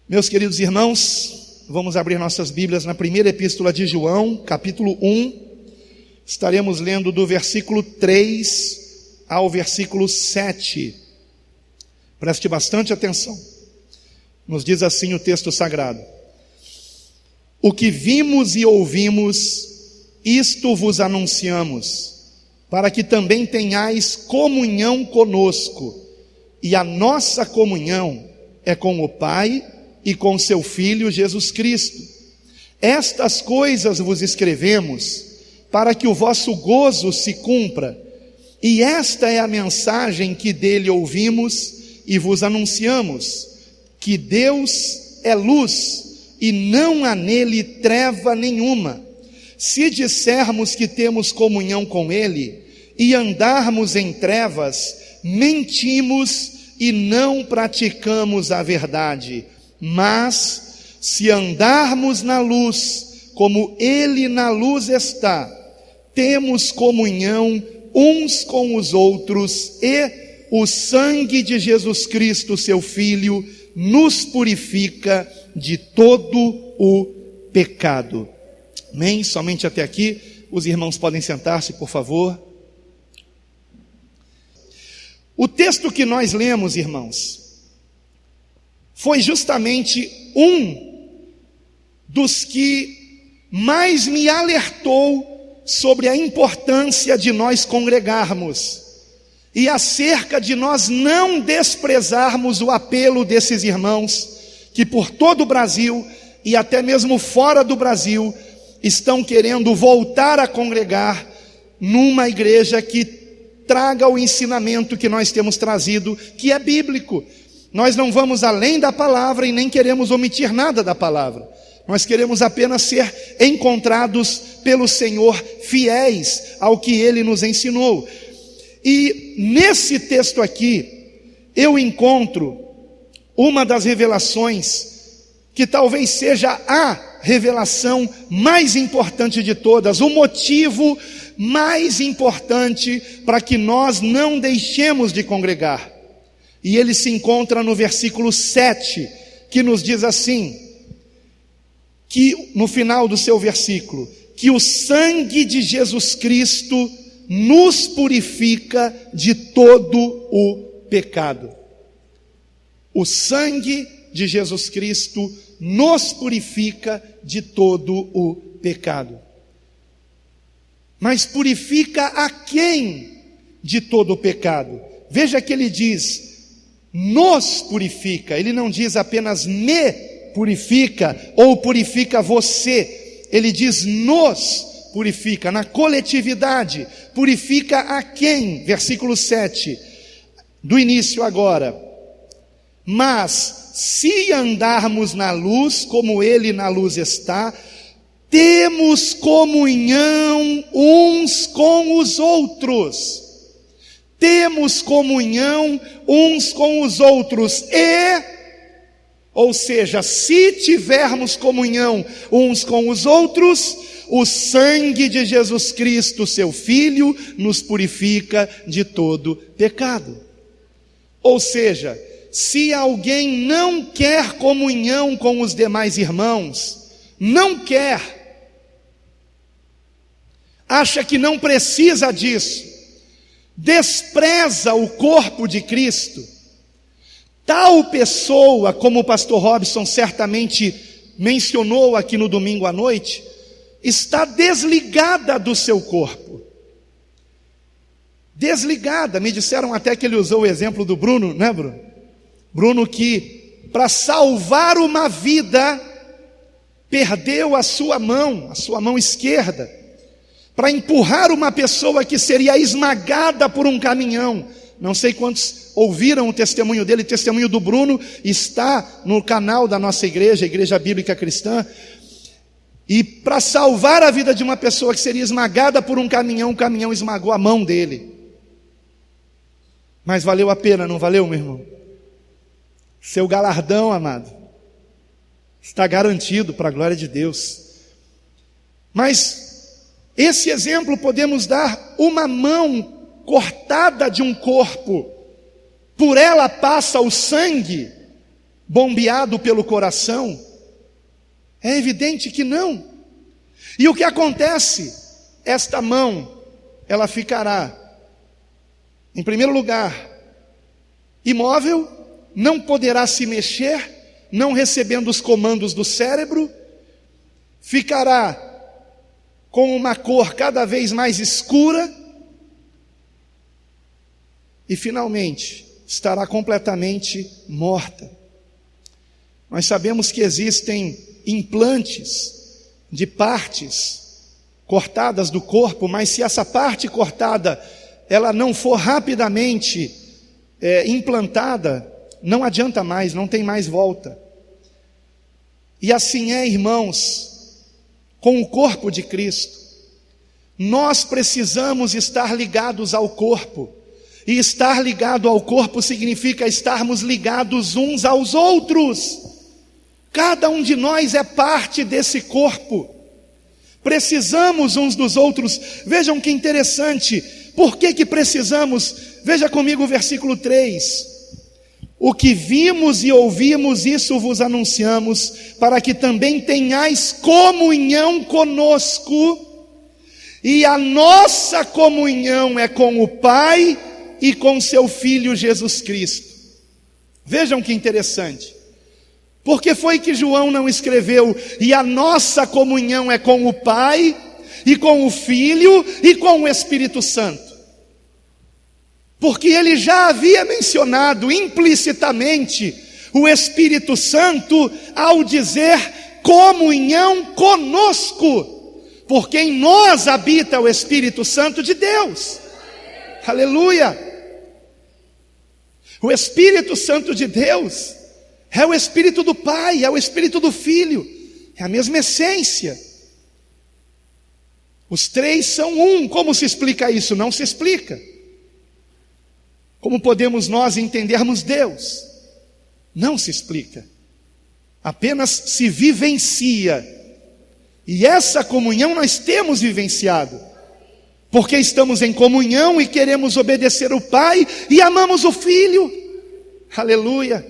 Meus queridos irmãos, vamos abrir nossas Bíblias na primeira epístola de João, capítulo 1. Estaremos lendo do versículo 3 ao versículo 7. Preste bastante atenção. Nos diz assim o texto sagrado: O que vimos e ouvimos, isto vos anunciamos, para que também tenhais comunhão conosco. E a nossa comunhão é com o Pai e com seu Filho Jesus Cristo. Estas coisas vos escrevemos, para que o vosso gozo se cumpra. E esta é a mensagem que dele ouvimos e vos anunciamos, que Deus é luz e não há nele treva nenhuma. Se dissermos que temos comunhão com ele e andarmos em trevas, mentimos e não praticamos a verdade. Mas se andarmos na luz, como ele na luz está, temos comunhão uns com os outros, e o sangue de Jesus Cristo, seu Filho, nos purifica de todo o pecado. Amém? Somente até aqui. Os irmãos podem sentar-se, por favor. O texto que nós lemos, irmãos, foi justamente um dos que mais me alertou sobre a importância de nós congregarmos e acerca de nós não desprezarmos o apelo desses irmãos que por todo o Brasil e até mesmo fora do Brasil estão querendo voltar a congregar numa igreja que traga o ensinamento que nós temos trazido, que é bíblico. Nós não vamos além da palavra e nem queremos omitir nada da palavra. Nós queremos apenas ser encontrados pelo Senhor fiéis ao que Ele nos ensinou. E nesse texto aqui, eu encontro uma das revelações que talvez seja a revelação mais importante de todas, o motivo mais importante para que nós não deixemos de congregar. E ele se encontra no versículo 7, que nos diz assim, que no final do seu versículo, que o sangue de Jesus Cristo nos purifica de todo o pecado. O sangue de Jesus Cristo nos purifica de todo o pecado. Mas purifica a quem de todo o pecado? Veja que ele diz, nos purifica. Ele não diz apenas me purifica ou purifica você. Ele diz nos purifica, na coletividade. Purifica a quem? Versículo 7, do início agora. Mas se andarmos na luz, como ele na luz está, temos comunhão uns com os outros. Temos comunhão uns com os outros ou seja, se tivermos comunhão uns com os outros, o sangue de Jesus Cristo, seu Filho, nos purifica de todo pecado. Ou seja, se alguém não quer comunhão com os demais irmãos, não quer, acha que não precisa disso, despreza o corpo de Cristo, tal pessoa, como o pastor Robson certamente mencionou aqui no domingo à noite, está desligada do seu corpo. Desligada. Me disseram até que ele usou o exemplo do Bruno, né, Bruno? Bruno que, para salvar uma vida, perdeu a sua mão esquerda, para empurrar uma pessoa que seria esmagada por um caminhão. Não sei quantos ouviram o testemunho dele. O testemunho do Bruno está no canal da nossa igreja, Igreja Bíblica Cristã. E para salvar a vida de uma pessoa que seria esmagada por um caminhão, o caminhão esmagou a mão dele. Mas valeu a pena, não valeu, meu irmão? Seu galardão, amado, está garantido para a glória de Deus. Mas esse exemplo podemos dar: uma mão cortada de um corpo, por ela passa o sangue, bombeado pelo coração? É evidente que não. E o que acontece? Esta mão, ela ficará, em primeiro lugar, imóvel, não poderá se mexer, não recebendo os comandos do cérebro, ficará com uma cor cada vez mais escura e finalmente estará completamente morta. Nós sabemos que existem implantes de partes cortadas do corpo, mas se essa parte cortada ela não for rapidamente implantada, não adianta mais, não tem mais volta. E assim é, irmãos, com o corpo de Cristo. Nós precisamos estar ligados ao corpo. E estar ligado ao corpo significa estarmos ligados uns aos outros. Cada um de nós é parte desse corpo. Precisamos uns dos outros. Vejam que interessante. Por que precisamos? Veja comigo o versículo 3. O que vimos e ouvimos, isso vos anunciamos, para que também tenhais comunhão conosco. E a nossa comunhão é com o Pai e com seu Filho Jesus Cristo. Vejam que interessante. Por que foi que João não escreveu, e a nossa comunhão é com o Pai, e com o Filho, e com o Espírito Santo? Porque ele já havia mencionado implicitamente o Espírito Santo ao dizer comunhão conosco, porque em nós habita o Espírito Santo de Deus. Aleluia! O Espírito Santo de Deus é o Espírito do Pai, é o Espírito do Filho, é a mesma essência. Os três são um. Como se explica isso? Não se explica. Como podemos nós entendermos Deus? Não se explica. Apenas se vivencia. E essa comunhão nós temos vivenciado. Porque estamos em comunhão e queremos obedecer o Pai e amamos o Filho. Aleluia.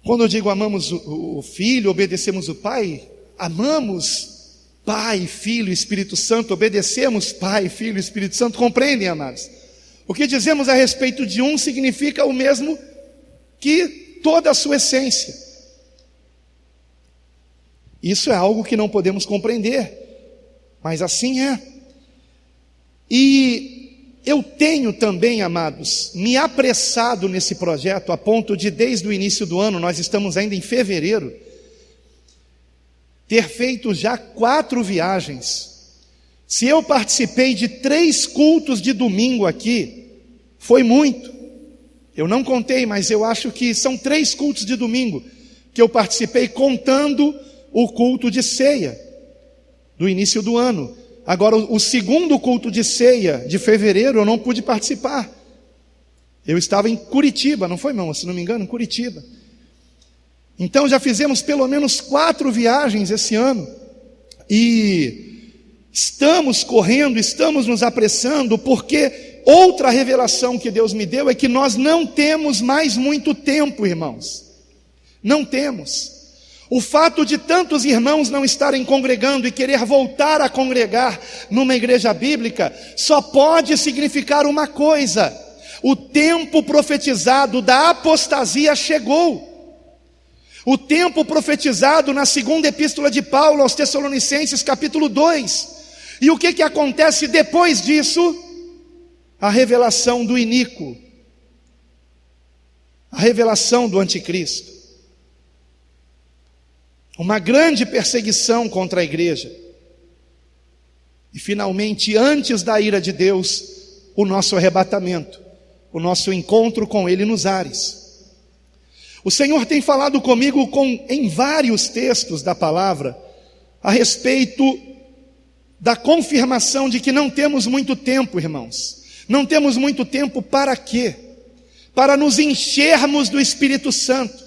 Quando eu digo amamos o Filho, obedecemos o Pai, amamos Pai, Filho e Espírito Santo, obedecemos Pai, Filho e Espírito Santo, compreendem, amados? O que dizemos a respeito de um significa o mesmo que toda a sua essência. Isso é algo que não podemos compreender, mas assim é. E eu tenho também, amados, me apressado nesse projeto, a ponto de desde o início do ano, nós estamos ainda em fevereiro, ter feito já 4 viagens. Se eu participei de 3 cultos de domingo aqui, foi muito. Eu não contei, mas eu acho que são 3 cultos de domingo que eu participei, contando o culto de ceia do início do ano. Agora, o segundo culto de ceia de fevereiro eu não pude participar. Eu estava em Curitiba, não foi, irmão? Se não me engano, em Curitiba. Então já fizemos pelo menos 4 viagens esse ano. E estamos correndo, estamos nos apressando, porque outra revelação que Deus me deu é que nós não temos mais muito tempo, irmãos. Não temos. O fato de tantos irmãos não estarem congregando e querer voltar a congregar numa igreja bíblica só pode significar uma coisa: o tempo profetizado da apostasia chegou. O tempo profetizado na segunda epístola de Paulo aos Tessalonicenses, capítulo 2. E o que acontece depois disso? A revelação do iníquo, a revelação do anticristo. Uma grande perseguição contra a igreja. E finalmente, antes da ira de Deus, o nosso arrebatamento, o nosso encontro com Ele nos ares. O Senhor tem falado comigo em vários textos da palavra a respeito da confirmação de que não temos muito tempo, irmãos. Não temos muito tempo para quê? Para nos enchermos do Espírito Santo.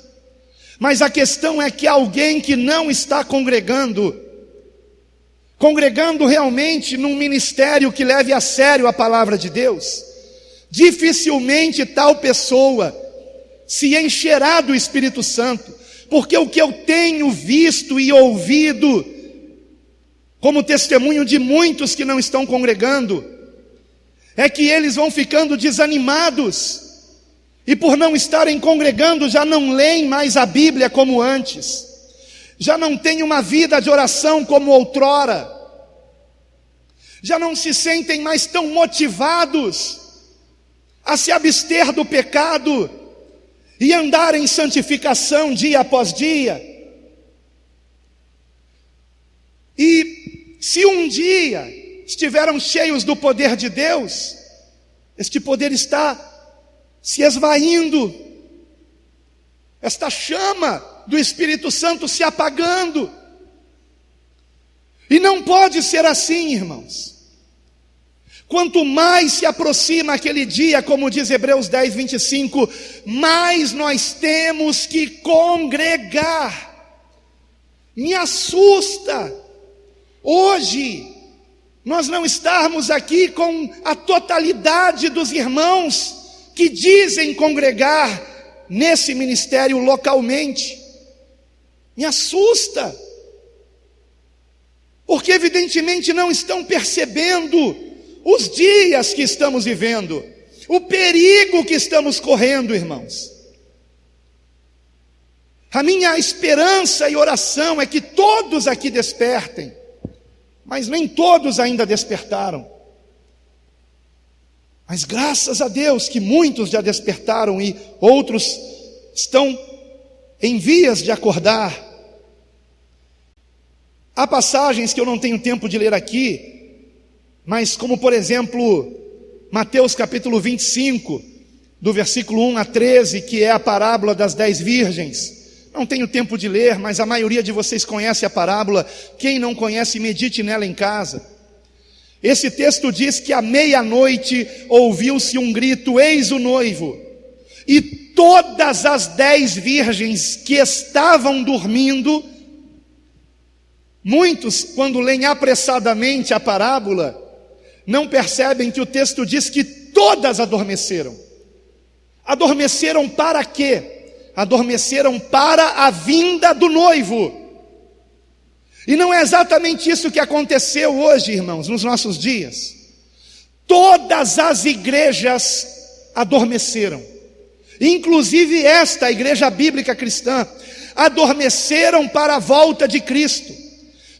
Mas a questão é que alguém que não está congregando realmente num ministério que leve a sério a palavra de Deus, dificilmente tal pessoa se encherá do Espírito Santo, porque o que eu tenho visto e ouvido, como testemunho de muitos que não estão congregando, é que eles vão ficando desanimados, e por não estarem congregando, já não leem mais a Bíblia como antes, já não têm uma vida de oração como outrora, já não se sentem mais tão motivados a se abster do pecado e andar em santificação dia após dia. E se um dia estiveram cheios do poder de Deus, este poder está se esvaindo, esta chama do Espírito Santo se apagando, e não pode ser assim, irmãos. Quanto mais se aproxima aquele dia, como diz Hebreus 10, 25, mais nós temos que congregar. Me assusta hoje nós não estarmos aqui com a totalidade dos irmãos que dizem congregar nesse ministério localmente. Me assusta, porque evidentemente não estão percebendo os dias que estamos vivendo, o perigo que estamos correndo, irmãos. A minha esperança e oração é que todos aqui despertem, mas nem todos ainda despertaram. Mas graças a Deus que muitos já despertaram e outros estão em vias de acordar. Há passagens que eu não tenho tempo de ler aqui, mas como por exemplo, Mateus capítulo 25, do versículo 1 a 13, que é a parábola das 10 virgens. Não tenho tempo de ler, mas a maioria de vocês conhece a parábola. Quem não conhece, medite nela em casa. Esse texto diz que à meia-noite ouviu-se um grito: eis o noivo. E todas as 10 virgens que estavam dormindo, muitos, quando leem apressadamente a parábola, não percebem que o texto diz que todas adormeceram. Adormeceram para quê? Adormeceram para a vinda do noivo. E não é exatamente isso que aconteceu hoje, irmãos, nos nossos dias. Todas as igrejas adormeceram, inclusive esta, a igreja bíblica cristã, adormeceram para a volta de Cristo.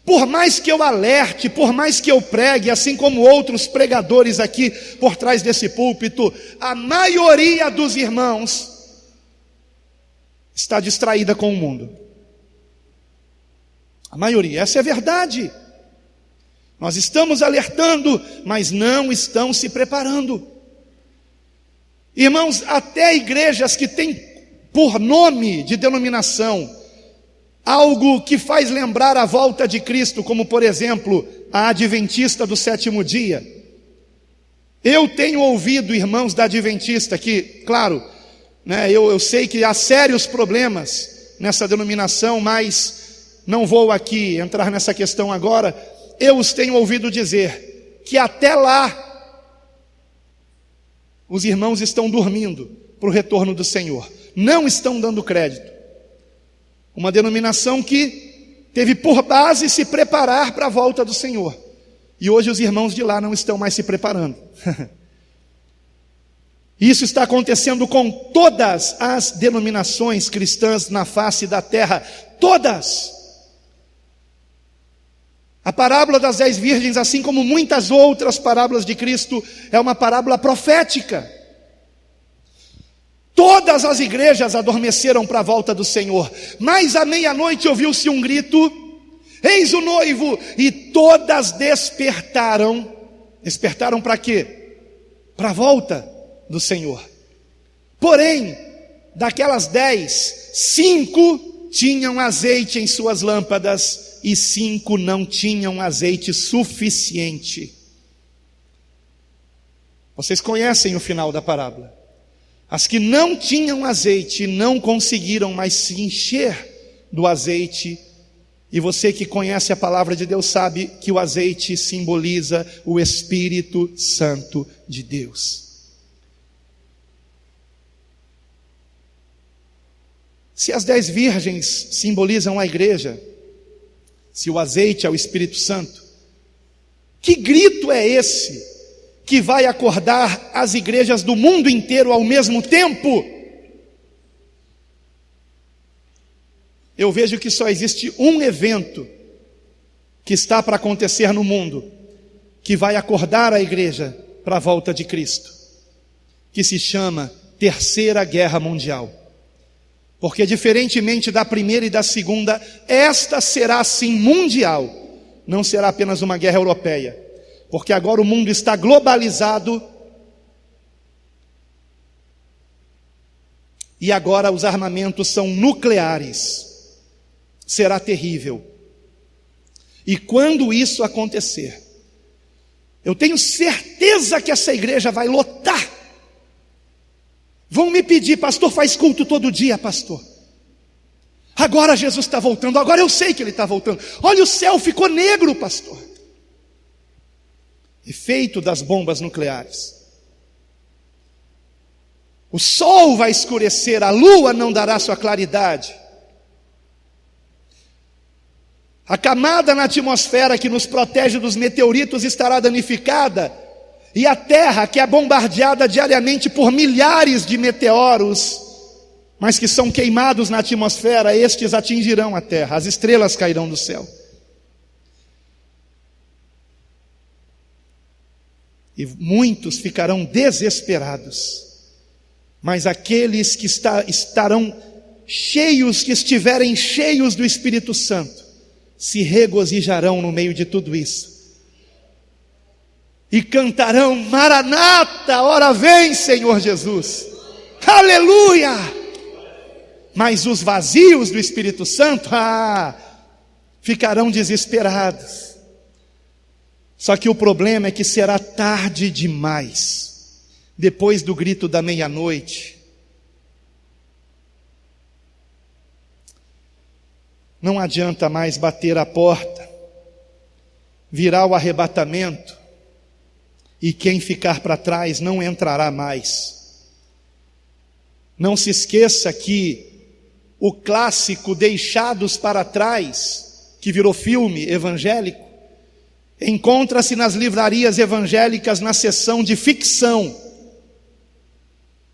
Por mais que eu alerte, por mais que eu pregue, assim como outros pregadores aqui por trás desse púlpito, a maioria dos irmãos está distraída com o mundo. A maioria, essa é a verdade. Nós estamos alertando, mas não estão se preparando. Irmãos, até igrejas que têm por nome de denominação algo que faz lembrar a volta de Cristo, como por exemplo, a Adventista do Sétimo Dia. Eu tenho ouvido irmãos da Adventista que, claro, eu sei que há sérios problemas nessa denominação, mas não vou aqui entrar nessa questão agora. Eu os tenho ouvido dizer que até lá os irmãos estão dormindo para o retorno do Senhor, não estão dando crédito. Uma denominação que teve por base se preparar para a volta do Senhor, e hoje os irmãos de lá não estão mais se preparando. Isso está acontecendo com todas as denominações cristãs na face da terra, todas. A parábola das 10 virgens, assim como muitas outras parábolas de Cristo, é uma parábola profética. Todas as igrejas adormeceram para a volta do Senhor, mas à meia-noite ouviu-se um grito: eis o noivo, e todas despertaram. Despertaram para quê? Para a volta do Senhor. Porém, daquelas 10, 5 tinham azeite em suas lâmpadas, e 5 não tinham azeite suficiente. Vocês conhecem o final da parábola. As que não tinham azeite não conseguiram mais se encher do azeite. E você que conhece a palavra de Deus sabe que o azeite simboliza o Espírito Santo de Deus. Se as 10 virgens simbolizam a igreja, se o azeite é o Espírito Santo, que grito é esse que vai acordar as igrejas do mundo inteiro ao mesmo tempo? Eu vejo que só existe um evento que está para acontecer no mundo, que vai acordar a igreja para a volta de Cristo, que se chama Terceira Guerra Mundial. Porque diferentemente da primeira e da segunda, esta será sim mundial, não será apenas uma guerra europeia, porque agora o mundo está globalizado e agora os armamentos são nucleares. Será terrível. E quando isso acontecer, eu tenho certeza que essa igreja vai lotar. Vão me pedir: pastor, faz culto todo dia, pastor. Agora Jesus está voltando, agora eu sei que Ele está voltando. Olha, o céu ficou negro, pastor. Efeito das bombas nucleares. O sol vai escurecer, a lua não dará sua claridade. A camada na atmosfera que nos protege dos meteoritos estará danificada, e a terra, que é bombardeada diariamente por milhares de meteoros, mas que são queimados na atmosfera, estes atingirão a terra, as estrelas cairão do céu. E muitos ficarão desesperados, mas aqueles que estarão cheios, que estiverem cheios do Espírito Santo, se regozijarão no meio de tudo isso, e cantarão: Maranata, ora vem, Senhor Jesus, aleluia. Mas os vazios do Espírito Santo, ficarão desesperados. Só que o problema é que será tarde demais, depois do grito da meia-noite. Não adianta mais bater a porta, virá o arrebatamento, e quem ficar para trás não entrará mais. Não se esqueça que o clássico Deixados para Trás, que virou filme evangélico, encontra-se nas livrarias evangélicas na seção de ficção.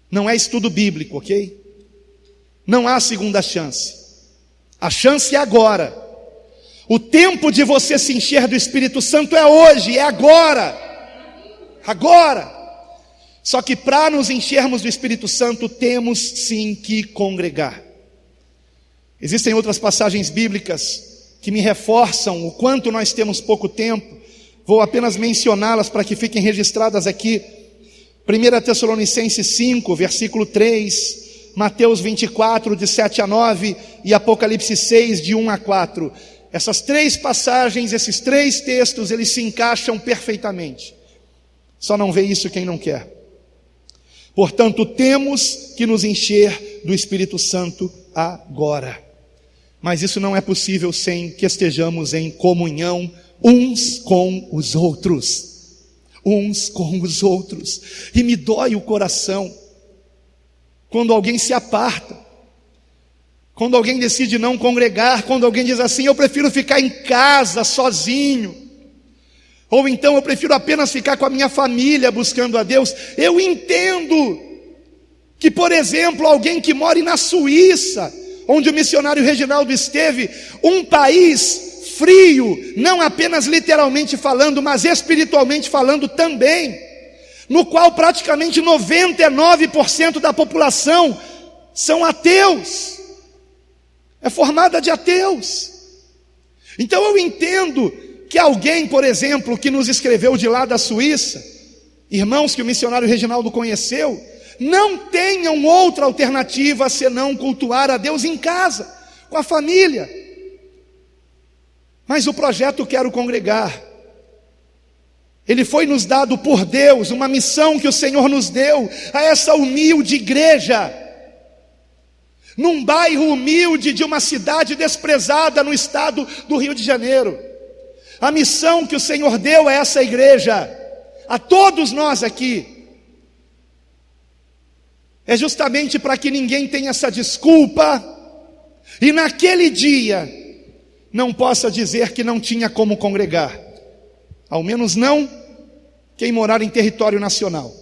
Não é estudo bíblico, ok? Não há segunda chance. A chance é agora. O tempo de você se encher do Espírito Santo é hoje, é agora. Agora. Só que para nos enchermos do Espírito Santo, temos sim que congregar. Existem outras passagens bíblicas que me reforçam o quanto nós temos pouco tempo. Vou apenas mencioná-las para que fiquem registradas aqui. 1 Tessalonicenses 5, versículo 3, Mateus 24, de 7 a 9, e Apocalipse 6, de 1 a 4. Essas 3 passagens, esses 3 textos, eles se encaixam perfeitamente. Só não vê isso quem não quer. Portanto, temos que nos encher do Espírito Santo agora. Mas isso não é possível sem que estejamos em comunhão uns com os outros. Uns com os outros. E me dói o coração quando alguém se aparta, quando alguém decide não congregar, quando alguém diz assim: eu prefiro ficar em casa sozinho, ou então eu prefiro apenas ficar com a minha família buscando a Deus. Eu entendo que, por exemplo, alguém que mora na Suíça, onde o missionário Reginaldo esteve, um país frio, não apenas literalmente falando, mas espiritualmente falando também, no qual praticamente 99% da população são ateus, é formada de ateus. Então eu entendo que alguém, por exemplo, que nos escreveu de lá da Suíça, irmãos que o missionário Reginaldo conheceu, não tenham outra alternativa senão cultuar a Deus em casa, com a família. Mas o projeto Quero Congregar, ele foi nos dado por Deus, uma missão que o Senhor nos deu a essa humilde igreja, num bairro humilde de uma cidade desprezada no estado do Rio de Janeiro. A missão que o Senhor deu a essa igreja, a todos nós aqui, é justamente para que ninguém tenha essa desculpa e naquele dia não possa dizer que não tinha como congregar, ao menos não quem morar em território nacional.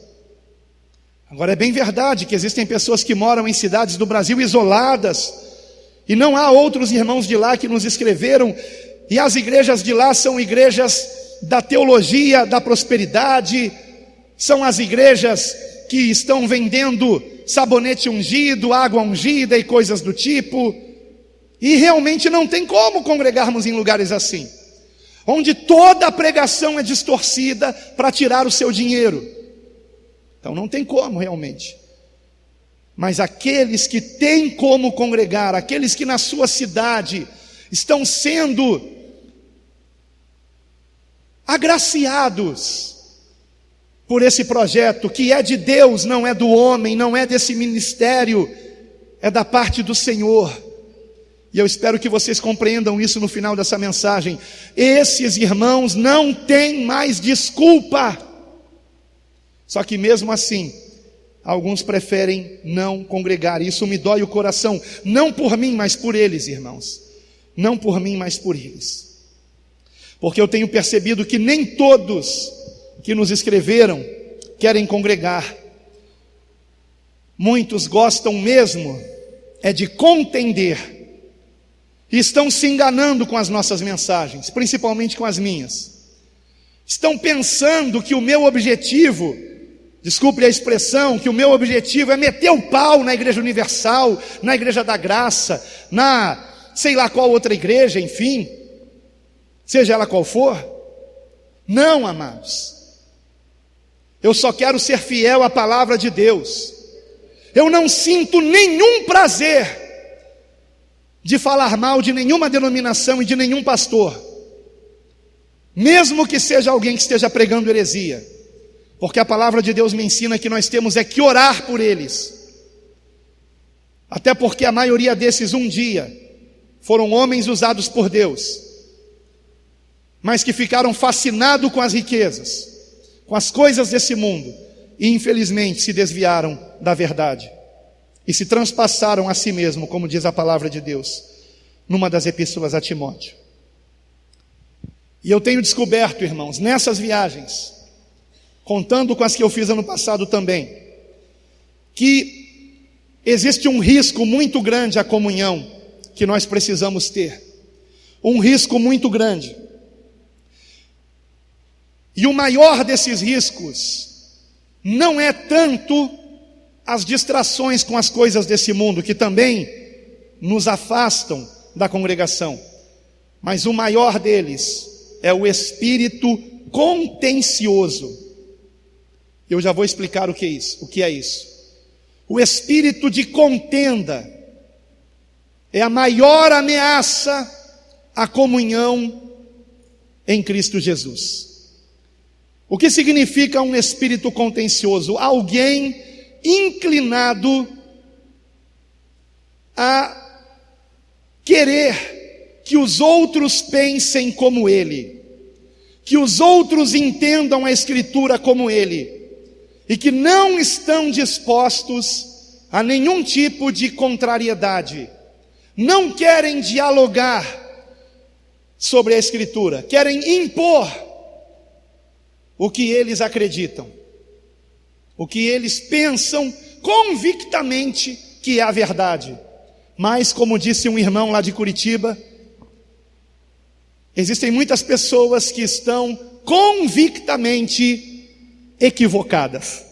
Agora é bem verdade que existem pessoas que moram em cidades do Brasil isoladas, e não há outros irmãos de lá que nos escreveram, e as igrejas de lá são igrejas da teologia, da prosperidade, são as igrejas que estão vendendo sabonete ungido, água ungida e coisas do tipo, e realmente não tem como congregarmos em lugares assim, onde toda a pregação é distorcida para tirar o seu dinheiro. Então não tem como realmente. Mas aqueles que têm como congregar, aqueles que na sua cidade estão sendo agraciados por esse projeto, que é de Deus, não é do homem, não é desse ministério, é da parte do Senhor. E eu espero que vocês compreendam isso no final dessa mensagem. Esses irmãos não têm mais desculpa. Só que mesmo assim, alguns preferem não congregar. Isso me dói o coração, não por mim, mas por eles, irmãos. Não por mim, mas por eles. Porque eu tenho percebido que nem todos que nos escreveram querem congregar. Muitos gostam mesmo é de contender. E estão se enganando com as nossas mensagens, principalmente com as minhas. Estão pensando que o meu objetivo, desculpe a expressão, que o meu objetivo é meter o pau na Igreja Universal, na Igreja da Graça, na sei lá qual outra igreja, enfim, seja ela qual for. Não, amados. Eu só quero ser fiel à palavra de Deus. Eu não sinto nenhum prazer de falar mal de nenhuma denominação e de nenhum pastor, mesmo que seja alguém que esteja pregando heresia, porque a palavra de Deus me ensina que nós temos é que orar por eles, até porque a maioria desses um dia foram homens usados por Deus, mas que ficaram fascinados com as riquezas, com as coisas desse mundo, e infelizmente se desviaram da verdade, e se transpassaram a si mesmo, como diz a palavra de Deus, numa das epístolas a Timóteo. E eu tenho descoberto, irmãos, nessas viagens, contando com as que eu fiz ano passado também, que existe um risco muito grande à comunhão que nós precisamos ter. Um risco muito grande. E o maior desses riscos não é tanto as distrações com as coisas desse mundo, que também nos afastam da congregação, mas o maior deles é o espírito contencioso. Eu já vou explicar o que é isso. O espírito de contenda é a maior ameaça à comunhão em Cristo Jesus. O que significa um espírito contencioso? Alguém inclinado a querer que os outros pensem como ele, que os outros entendam a Escritura como ele, e que não estão dispostos a nenhum tipo de contrariedade, não querem dialogar sobre a Escritura, querem impor o que eles acreditam, o que eles pensam convictamente que é a verdade. Mas, como disse um irmão lá de Curitiba, existem muitas pessoas que estão convictamente equivocadas.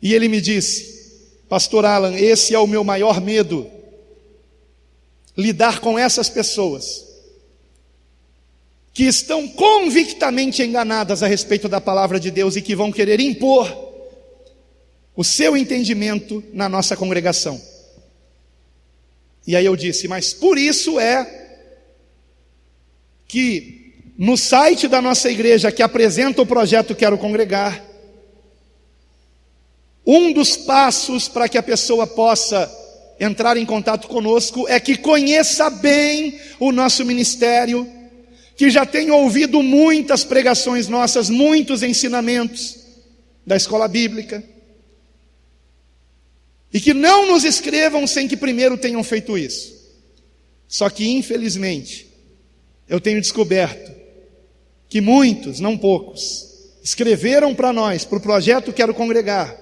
E ele me disse: Pastor Alan, esse é o meu maior medo, lidar com essas pessoas que estão convictamente enganadas a respeito da palavra de Deus e que vão querer impor o seu entendimento na nossa congregação. E aí eu disse: mas por isso é que no site da nossa igreja, que apresenta o projeto Quero Congregar, um dos passos para que a pessoa possa entrar em contato conosco é que conheça bem o nosso ministério, que já tenha ouvido muitas pregações nossas, muitos ensinamentos da escola bíblica, E que não nos escrevam sem que primeiro tenham feito isso. Só que, infelizmente, eu tenho descoberto que muitos, não poucos, escreveram para nós, para o projeto Quero Congregar,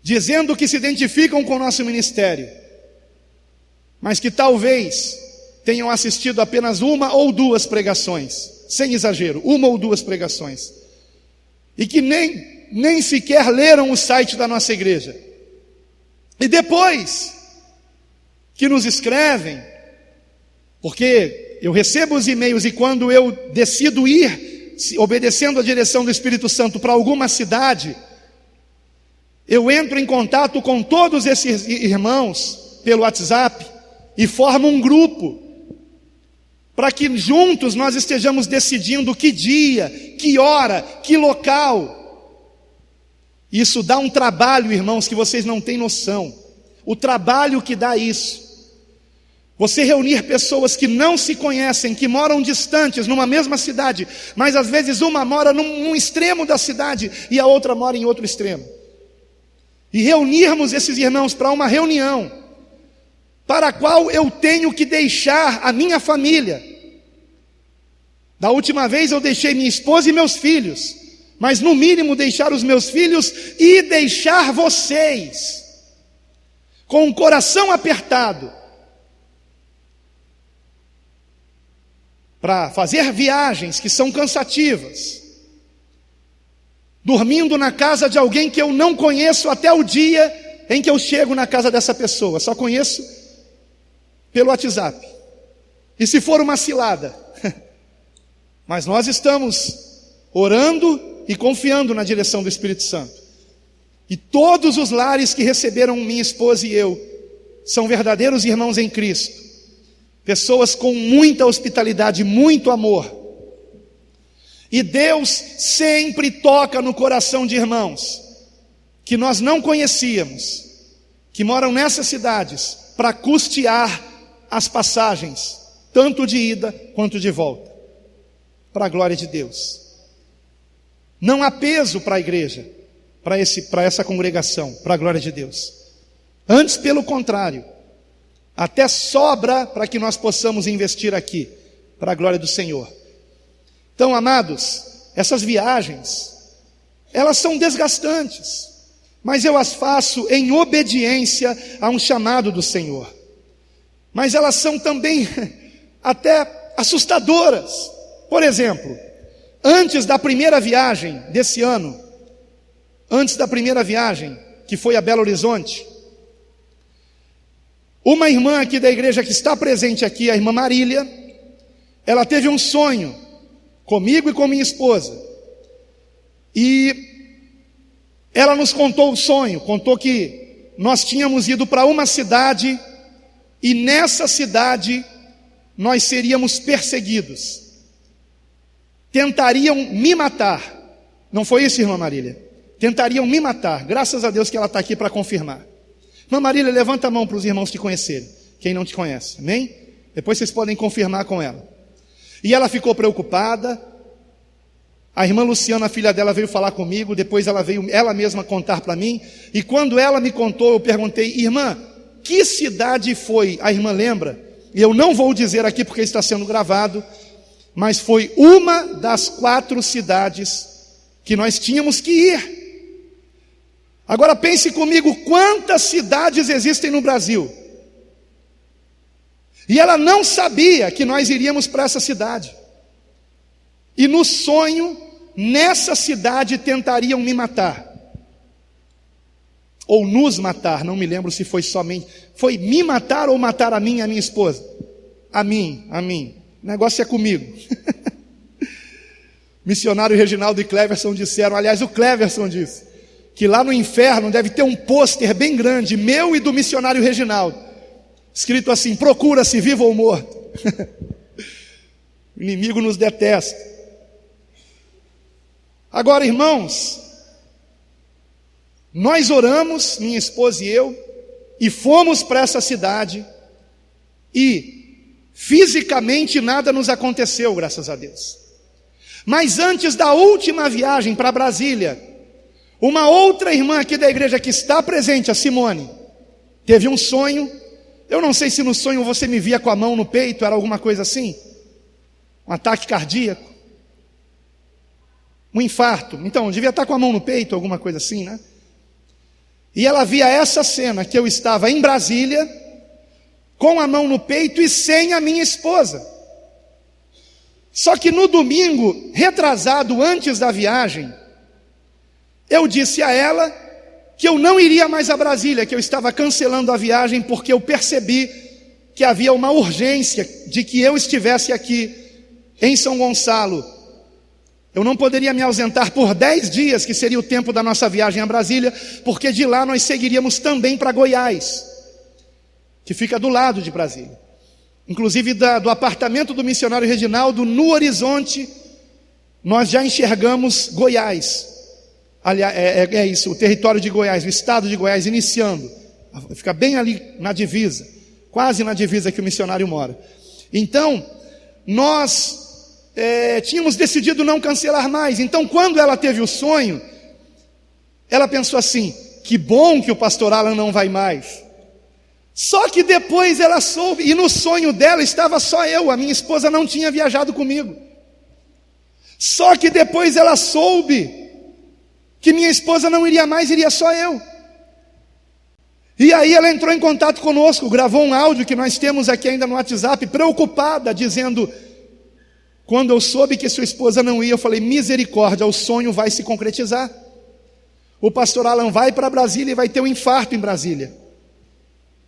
dizendo que se identificam com o nosso ministério, mas que talvez tenham assistido apenas uma ou duas pregações, sem exagero, uma ou duas pregações, e que nem sequer leram o site da nossa igreja. E depois que nos escrevem, porque eu recebo os e-mails e quando eu decido ir, obedecendo a direção do Espírito Santo para alguma cidade, eu entro em contato com todos esses irmãos pelo WhatsApp e formo um grupo, para que juntos nós estejamos decidindo que dia, que hora, que local. Isso dá um trabalho, irmãos, que vocês não têm noção. O trabalho que dá isso. Você reunir pessoas que não se conhecem, que moram distantes, numa mesma cidade, mas às vezes uma mora num extremo da cidade e a outra mora em outro extremo. E reunirmos esses irmãos para uma reunião, para a qual eu tenho que deixar a minha família. Da última vez eu deixei minha esposa e meus filhos, mas no mínimo deixar os meus filhos e deixar vocês, com o coração apertado, para fazer viagens que são cansativas, dormindo na casa de alguém que eu não conheço até o dia em que eu chego na casa dessa pessoa, só conheço pelo WhatsApp. E se for uma cilada, mas nós estamos orando e confiando na direção do Espírito Santo. E todos os lares que receberam minha esposa e eu são verdadeiros irmãos em Cristo, pessoas com muita hospitalidade, muito amor. E Deus sempre toca no coração de irmãos que nós não conhecíamos, que moram nessas cidades, para custear as passagens, tanto de ida quanto de volta, para a glória de Deus. Não há peso para a igreja, para essa congregação, para a glória de Deus. Antes, pelo contrário, até sobra para que nós possamos investir aqui, para a glória do Senhor. Então, amados, essas viagens, elas são desgastantes, mas eu as faço em obediência a um chamado do Senhor. Mas elas são também até assustadoras. Por exemplo, antes da primeira viagem desse ano, antes da primeira viagem, que foi a Belo Horizonte, uma irmã aqui da igreja que está presente aqui, a irmã Marília, ela teve um sonho comigo e com minha esposa. E ela nos contou o sonho, contou que nós tínhamos ido para uma cidade e nessa cidade nós seríamos perseguidos. Tentariam me matar. Não foi isso, irmã Marília? Tentariam me matar. Graças a Deus que ela está aqui para confirmar. Irmã Marília, levanta a mão para os irmãos te conhecerem, quem não te conhece, amém? Depois vocês podem confirmar com ela. E ela ficou preocupada. A irmã Luciana, a filha dela, veio falar comigo, depois ela veio ela mesma contar para mim, e quando ela me contou, eu perguntei: irmã, que cidade foi? A irmã lembra? E eu não vou dizer aqui porque está sendo gravado, mas foi uma das 4 cidades que nós tínhamos que ir. Agora pense comigo, quantas cidades existem no Brasil? E ela não sabia que nós iríamos para essa cidade. E no sonho, nessa cidade tentariam me matar. Ou nos matar, não me lembro se foi somente. Foi me matar ou matar a mim e a minha esposa? A mim. O negócio é comigo. Missionário Reginaldo e Cleverson disseram, aliás o Cleverson disse, que lá no inferno deve ter um pôster bem grande, meu e do missionário Reginaldo, escrito assim: procura-se vivo ou morto. O inimigo nos detesta. Agora, irmãos, nós oramos, minha esposa e eu, e fomos para essa cidade, e fisicamente nada nos aconteceu, graças a Deus. Mas antes da última viagem para Brasília, Uma outra irmã aqui da igreja que está presente, a Simone, teve um sonho. Eu não sei se no sonho você me via com a mão no peito, era alguma coisa assim, um ataque cardíaco, um infarto. Então, devia estar com a mão no peito, alguma coisa assim, né? E ela via essa cena, que eu estava em Brasília, com a mão no peito e sem a minha esposa. Só que no domingo, retrasado antes da viagem, eu disse a ela que eu não iria mais a Brasília, que eu estava cancelando a viagem, porque eu percebi que havia uma urgência de que eu estivesse aqui em São Gonçalo. Eu não poderia me ausentar por 10 dias, que seria o tempo da nossa viagem a Brasília, porque de lá nós seguiríamos também para Goiás, que fica do lado de Brasília. Inclusive do apartamento do missionário Reginaldo, no horizonte, nós já enxergamos Goiás. Aliás, é isso, o território de Goiás, o estado de Goiás iniciando. Fica bem ali na divisa, quase na divisa que o missionário mora. Então, nós tínhamos decidido não cancelar mais. Então, quando ela teve o sonho, ela pensou assim: que bom que o pastor Alan não vai mais. Só que depois ela soube, e no sonho dela estava só eu, a minha esposa não tinha viajado comigo. Só que depois ela soube que minha esposa não iria mais, iria só eu. E aí ela entrou em contato conosco, gravou um áudio que nós temos aqui ainda no WhatsApp, preocupada, dizendo: quando eu soube que sua esposa não ia, eu falei: misericórdia, o sonho vai se concretizar. O pastor Alan vai para Brasília e vai ter um infarto em Brasília.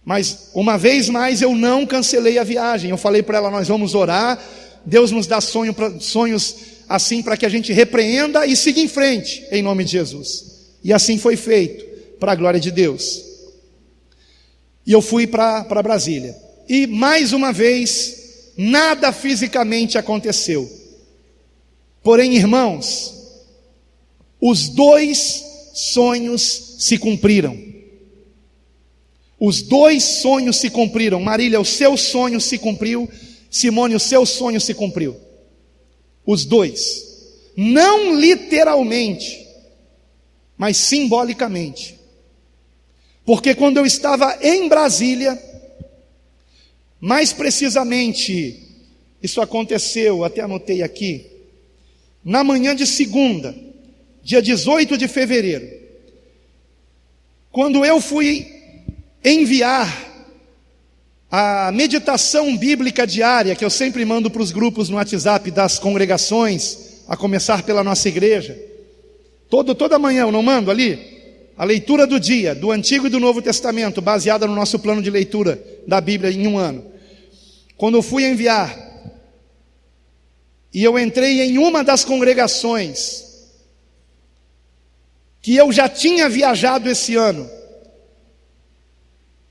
Mas uma vez mais eu não cancelei a viagem. Eu falei para ela: nós vamos orar, Deus nos dá sonhos assim para que a gente repreenda e siga em frente, em nome de Jesus. E assim foi feito, para a glória de Deus. E eu fui para Brasília. E mais uma vez, nada fisicamente aconteceu. Porém, irmãos, os 2 sonhos se cumpriram. Os 2 sonhos se cumpriram. Marília, o seu sonho se cumpriu. Simone, o seu sonho se cumpriu. Os 2. Não literalmente, mas simbolicamente. Porque quando eu estava em Brasília, mais precisamente, isso aconteceu, até anotei aqui, na manhã de segunda, dia 18 de fevereiro, quando eu fui enviar a meditação bíblica diária, que eu sempre mando para os grupos no WhatsApp das congregações, a começar pela nossa igreja, toda manhã eu não mando ali? A leitura do dia, do Antigo e do Novo Testamento, baseada no nosso plano de leitura da Bíblia em um ano. Quando eu fui enviar, e eu entrei em uma das congregações, que eu já tinha viajado esse ano,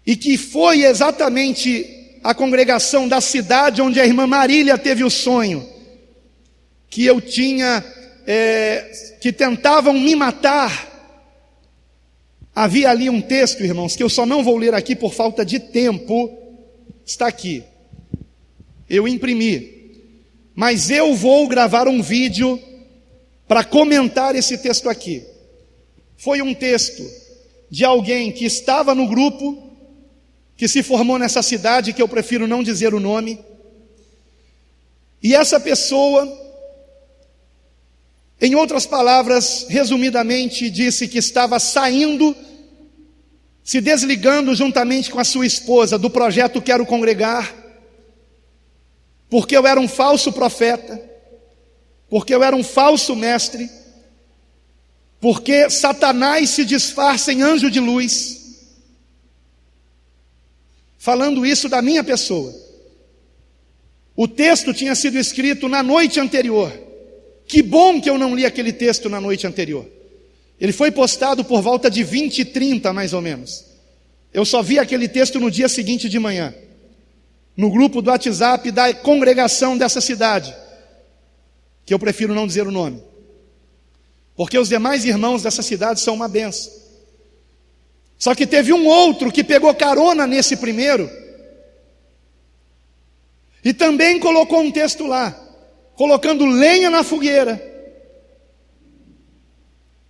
e que foi exatamente a congregação da cidade onde a irmã Marília teve o sonho, que eu tinha, que tentavam me matar. Havia ali um texto, irmãos, que eu só não vou ler aqui por falta de tempo. Está aqui, eu imprimi, mas eu vou gravar um vídeo para comentar esse texto aqui. Foi um texto de alguém que estava no grupo, que se formou nessa cidade, que eu prefiro não dizer o nome, e essa pessoa, em outras palavras, resumidamente, disse que estava saindo, se desligando juntamente com a sua esposa do projeto Quero Congregar, porque eu era um falso profeta, porque eu era um falso mestre, porque Satanás se disfarça em anjo de luz, falando isso da minha pessoa. O texto tinha sido escrito na noite anterior. Que bom que eu não li aquele texto na noite anterior. Ele foi postado por volta de 20h30, mais ou menos. Eu só vi aquele texto no dia seguinte de manhã, no grupo do WhatsApp da congregação dessa cidade, que eu prefiro não dizer o nome, porque os demais irmãos dessa cidade são uma bênção. Só que teve um outro que pegou carona nesse primeiro, e também colocou um texto lá, colocando lenha na fogueira,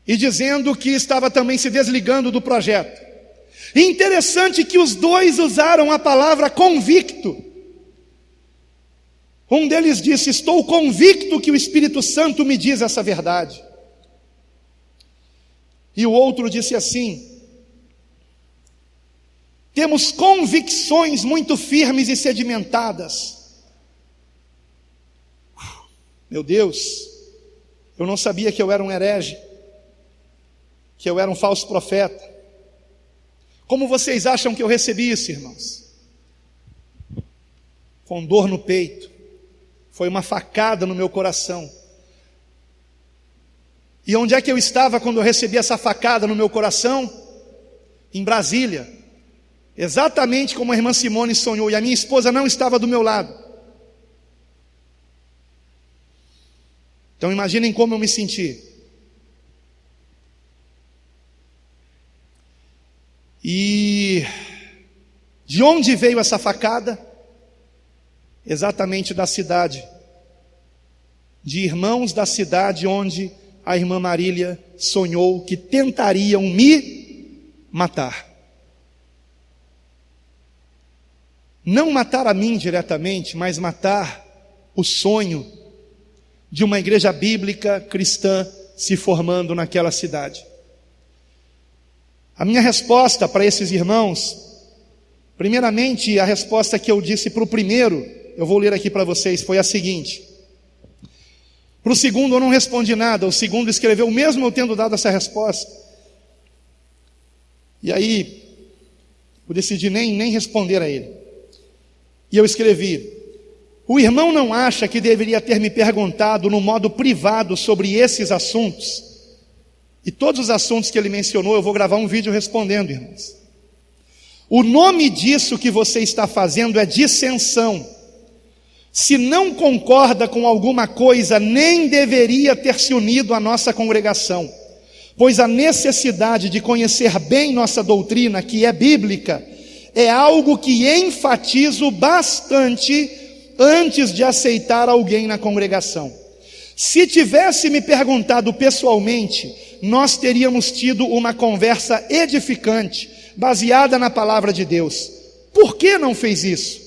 e dizendo que estava também se desligando do projeto. Interessante que os dois usaram a palavra convicto. Um deles disse: estou convicto que o Espírito Santo me diz essa verdade. E o outro disse assim: temos convicções muito firmes e sedimentadas. Meu Deus, eu não sabia que eu era um herege, que eu era um falso profeta. Como vocês acham que eu recebi isso, irmãos? Com dor no peito. Foi uma facada no meu coração. E onde é que eu estava quando eu recebi essa facada no meu coração? Em Brasília. Exatamente como a irmã Simone sonhou. E a minha esposa não estava do meu lado. Então imaginem como eu me senti. E de onde veio essa facada? Exatamente da cidade, de irmãos da cidade onde a irmã Marília sonhou que tentariam me matar. Não matar a mim diretamente, mas matar o sonho de uma igreja bíblica cristã se formando naquela cidade. A minha resposta para esses irmãos, primeiramente a resposta que eu disse para o primeiro, eu vou ler aqui para vocês, foi a seguinte. Para o segundo eu não respondi nada, o segundo escreveu mesmo eu tendo dado essa resposta. E aí, eu decidi nem responder a ele. E eu escrevi: o irmão não acha que deveria ter me perguntado no modo privado sobre esses assuntos? E todos os assuntos que ele mencionou, eu vou gravar um vídeo respondendo, irmãos. O nome disso que você está fazendo é dissensão. Se não concorda com alguma coisa, nem deveria ter se unido à nossa congregação, pois a necessidade de conhecer bem nossa doutrina, que é bíblica, é algo que enfatizo bastante antes de aceitar alguém na congregação. Se tivesse me perguntado pessoalmente, nós teríamos tido uma conversa edificante, baseada na palavra de Deus. Por que não fez isso?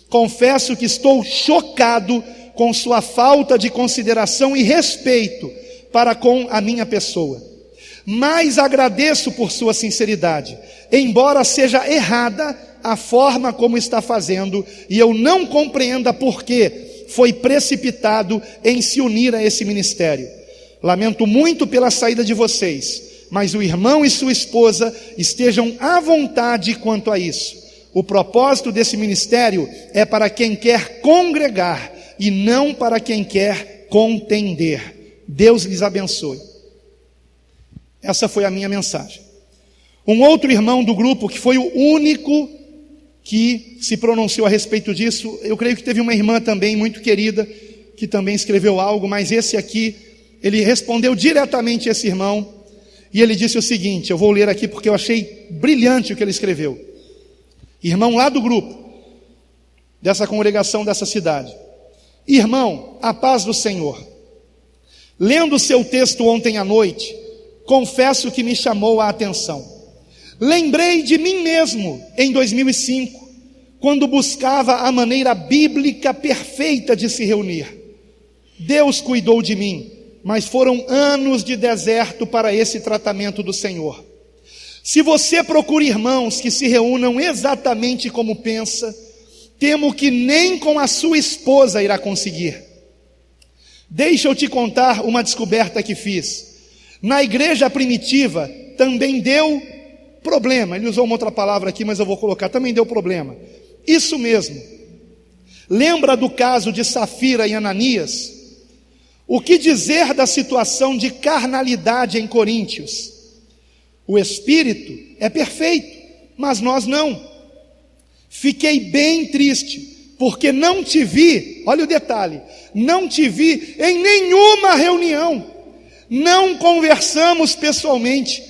Confesso que estou chocado com sua falta de consideração e respeito para com a minha pessoa. Mas agradeço por sua sinceridade, embora seja errada a forma como está fazendo, e eu não compreenda por que foi precipitado em se unir a esse ministério. Lamento muito pela saída de vocês, mas o irmão e sua esposa estejam à vontade quanto a isso. O propósito desse ministério é para quem quer congregar e não para quem quer contender. Deus lhes abençoe. Essa foi a minha mensagem. Um outro irmão do grupo, que foi o único que se pronunciou a respeito disso, eu creio que teve uma irmã também muito querida, que também escreveu algo, mas esse aqui, ele respondeu diretamente a esse irmão, e ele disse o seguinte, eu vou ler aqui porque eu achei brilhante o que ele escreveu. Irmão lá do grupo, dessa congregação dessa cidade: irmão, a paz do Senhor. Lendo o seu texto ontem à noite, confesso que me chamou a atenção. Lembrei de mim mesmo em 2005, quando buscava a maneira bíblica perfeita de se reunir. Deus cuidou de mim, mas foram anos de deserto para esse tratamento do Senhor. Se você procura irmãos que se reúnam exatamente como pensa, temo que nem com a sua esposa irá conseguir. Deixa eu te contar uma descoberta que fiz. Na igreja primitiva também deu problema. Ele usou uma outra palavra aqui, mas eu vou colocar, também deu problema. Isso mesmo. Lembra do caso de Safira e Ananias? O que dizer da situação de carnalidade em Coríntios? O espírito é perfeito, mas nós não. Fiquei bem triste, porque não te vi, olha o detalhe, não te vi em nenhuma reunião, não conversamos pessoalmente,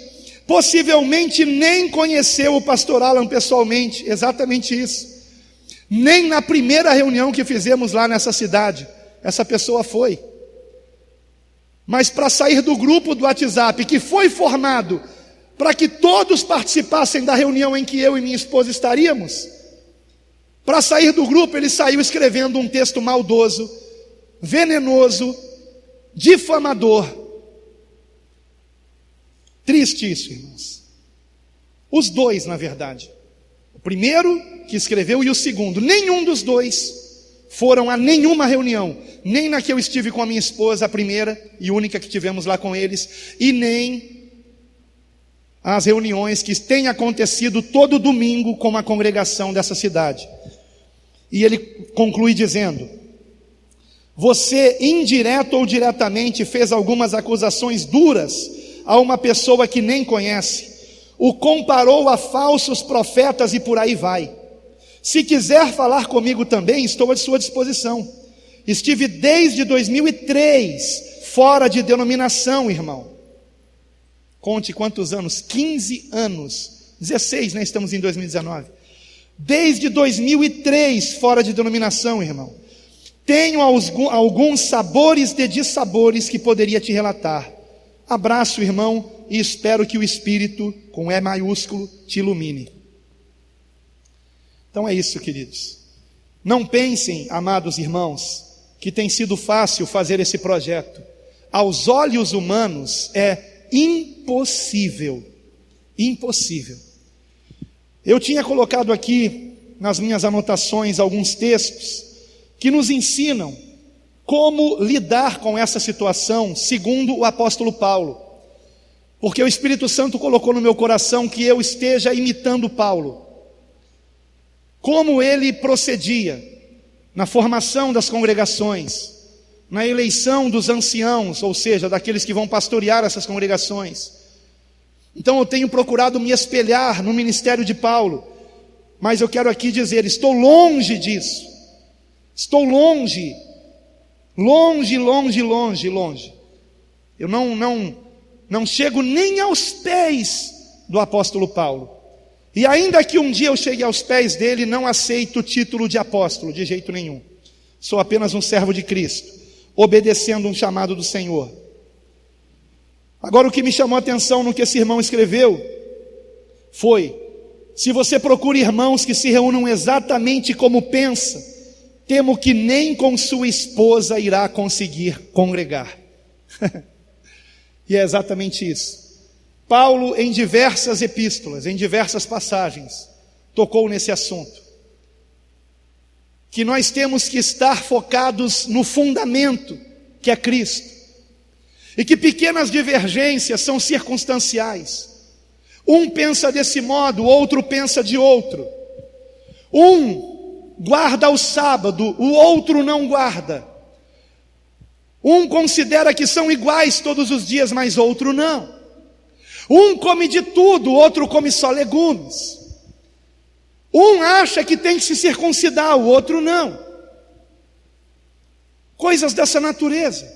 possivelmente nem conheceu o pastor Alan pessoalmente, exatamente isso. Nem na primeira reunião que fizemos lá nessa cidade, essa pessoa foi. Mas para sair do grupo do WhatsApp, que foi formado para que todos participassem da reunião em que eu e minha esposa estaríamos, para sair do grupo, ele saiu escrevendo um texto maldoso, venenoso, difamador. Triste isso, irmãos. Os dois, na verdade. O primeiro que escreveu e o segundo. Nenhum dos dois foram a nenhuma reunião, nem na que eu estive com a minha esposa, a primeira e única que tivemos lá com eles, e nem as reuniões que têm acontecido todo domingo com a congregação dessa cidade. E ele conclui dizendo: você, indireto ou diretamente, fez algumas acusações duras a uma pessoa que nem conhece, o comparou a falsos profetas e por aí vai. Se quiser falar comigo também, estou à sua disposição. Estive desde 2003 fora de denominação, irmão. Conte quantos anos? 15 anos. 16, né? Estamos em 2019. Desde 2003 fora de denominação, irmão. Tenho alguns sabores de dissabores que poderia te relatar. Abraço, irmão, e espero que o Espírito, com E maiúsculo, te ilumine. Então é isso, queridos. Não pensem, amados irmãos, que tem sido fácil fazer esse projeto. Aos olhos humanos é impossível. Impossível. Eu tinha colocado aqui nas minhas anotações alguns textos que nos ensinam como lidar com essa situação, segundo o apóstolo Paulo. Porque o Espírito Santo colocou no meu coração que eu esteja imitando Paulo. Como ele procedia na formação das congregações, na eleição dos anciãos, ou seja, daqueles que vão pastorear essas congregações. Então eu tenho procurado me espelhar no ministério de Paulo, mas eu quero aqui dizer, estou longe disso. Estou longe. Eu não chego nem aos pés do apóstolo Paulo. E ainda que um dia eu chegue aos pés dele, não aceito o título de apóstolo, de jeito nenhum. Sou apenas um servo de Cristo, obedecendo um chamado do Senhor. Agora o que me chamou a atenção no que esse irmão escreveu foi: se você procura irmãos que se reúnam exatamente como pensa, temo que nem com sua esposa irá conseguir congregar. E é exatamente isso. Paulo, em diversas epístolas, em diversas passagens, tocou nesse assunto. Que nós temos que estar focados no fundamento, que é Cristo. E que pequenas divergências são circunstanciais. Um pensa desse modo, o outro pensa de outro. Um guarda o sábado, o outro não guarda. Um considera que são iguais todos os dias, mas outro não. Um come de tudo, o outro come só legumes. Um acha que tem que se circuncidar, o outro não. Coisas dessa natureza,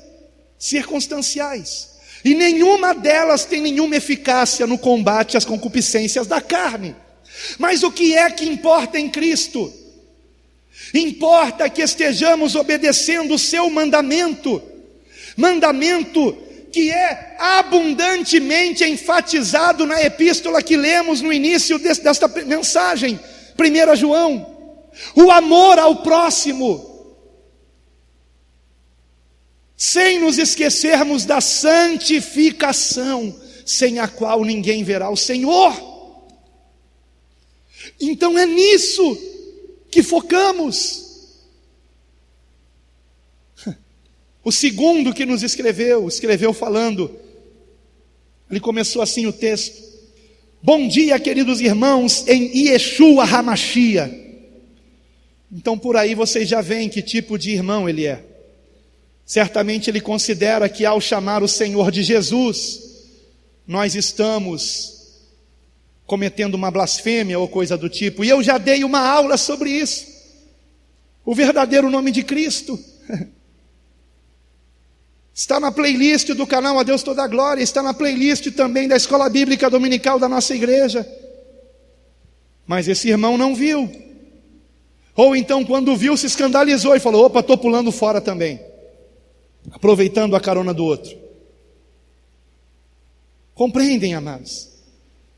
circunstanciais. E nenhuma delas tem nenhuma eficácia no combate às concupiscências da carne. Mas o que é que importa em Cristo? Importa que estejamos obedecendo o seu mandamento. Mandamento que é abundantemente enfatizado na epístola que lemos no início desta mensagem, 1 João, o amor ao próximo, sem nos esquecermos da santificação, sem a qual ninguém verá o Senhor. Então é nisso que focamos. O segundo que nos escreveu falando, ele começou assim o texto: bom dia, queridos irmãos, em Yeshua HaMashiach. Então por aí vocês já veem que tipo de irmão ele é. Certamente ele considera que ao chamar o Senhor de Jesus, nós estamos cometendo uma blasfêmia ou coisa do tipo. E eu já dei uma aula sobre isso. O verdadeiro nome de Cristo está na playlist do canal A Deus Toda a Glória, está na playlist também da Escola Bíblica Dominical da nossa igreja. Mas esse irmão não viu. Ou então quando viu se escandalizou e falou: opa, estou pulando fora também, aproveitando a carona do outro. Compreendem, amados?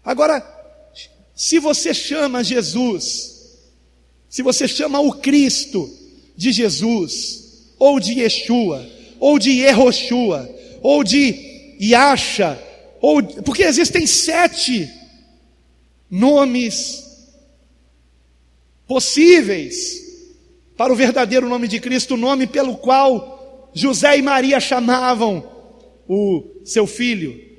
Agora, se você chama Jesus, se você chama o Cristo de Jesus, ou de Yeshua, ou de Yehoshua, ou de Yasha, porque existem 7 nomes possíveis para o verdadeiro nome de Cristo, o nome pelo qual José e Maria chamavam o seu filho.